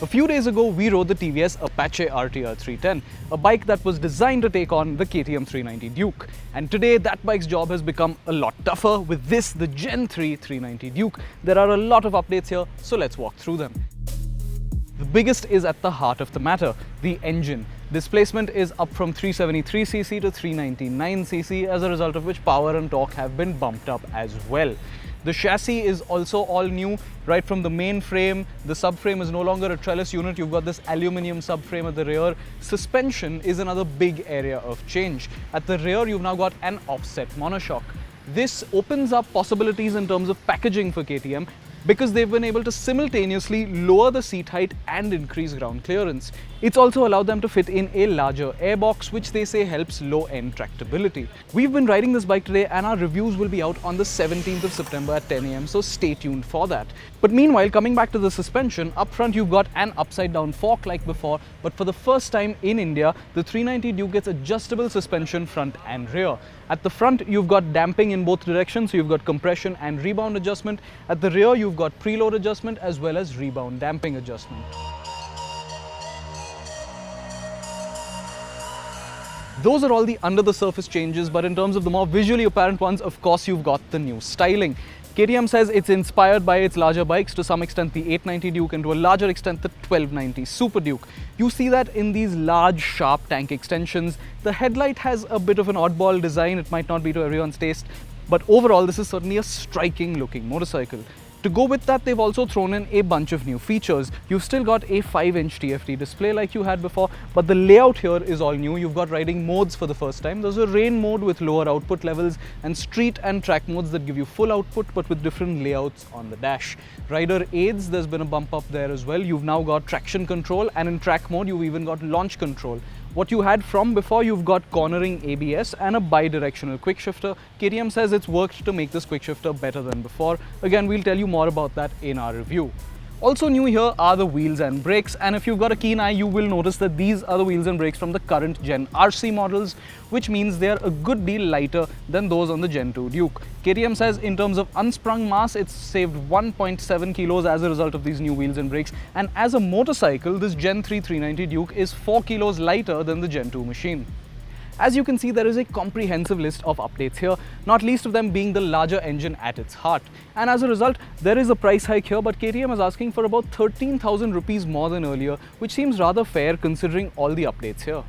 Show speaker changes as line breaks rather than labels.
A few days ago, we rode the TVS Apache RTR 310, a bike that was designed to take on the KTM 390 Duke. And today, that bike's job has become a lot tougher with this, the Gen 3 390 Duke. There are a lot of updates here, so let's walk through them. The biggest is at the heart of the matter, the engine. Displacement is up from 373cc to 399cc, as a result of which power and torque have been bumped up as well. The chassis is also all new, right from the main frame. The subframe is no longer a trellis unit. You've got this aluminium subframe at the rear. Suspension is another big area of change. At the rear, you've now got an offset monoshock. This opens up possibilities in terms of packaging for KTM, because they've been able to simultaneously lower the seat height and increase ground clearance. It's also allowed them to fit in a larger airbox, which they say helps low-end tractability. We've been riding this bike today and our reviews will be out on the 17th of September at 10 AM, so stay tuned for that. But meanwhile, coming back to the suspension, up front you've got an upside-down fork like before, but for the first time in India, the 390 Duke gets adjustable suspension front and rear. At the front, you've got damping in both directions, so you've got compression and rebound adjustment. At the rear, you've got preload adjustment as well as rebound damping adjustment. Those are all the under-the-surface changes, but in terms of the more visually apparent ones, of course, you've got the new styling. KTM says it's inspired by its larger bikes, to some extent the 890 Duke and to a larger extent the 1290 Super Duke. You see that in these large, sharp tank extensions. The headlight has a bit of an oddball design. It might not be to everyone's taste, but overall this is certainly a striking looking motorcycle. To go with that, they've also thrown in a bunch of new features. You've still got a 5-inch TFT display like you had before, but the layout here is all new. You've got riding modes for the first time. There's a rain mode with lower output levels and street and track modes that give you full output but with different layouts on the dash. Rider aids, there's been a bump up there as well. You've now got traction control, and in track mode you've even got launch control. What you had from before, you've got cornering ABS and a bi-directional quick shifter. KTM says it's worked to make this quick shifter better than before. Again, we'll tell you more about that in our review. Also new here are the wheels and brakes, and if you've got a keen eye, you will notice that these are the wheels and brakes from the current Gen RC models, which means they are a good deal lighter than those on the Gen 2 Duke. KTM says in terms of unsprung mass, it's saved 1.7 kilos as a result of these new wheels and brakes, and as a motorcycle, this Gen 3 390 Duke is 4 kilos lighter than the Gen 2 machine. As you can see, there is a comprehensive list of updates here, not least of them being the larger engine at its heart. And as a result, there is a price hike here, but KTM is asking for about 13,000 rupees more than earlier, which seems rather fair considering all the updates here.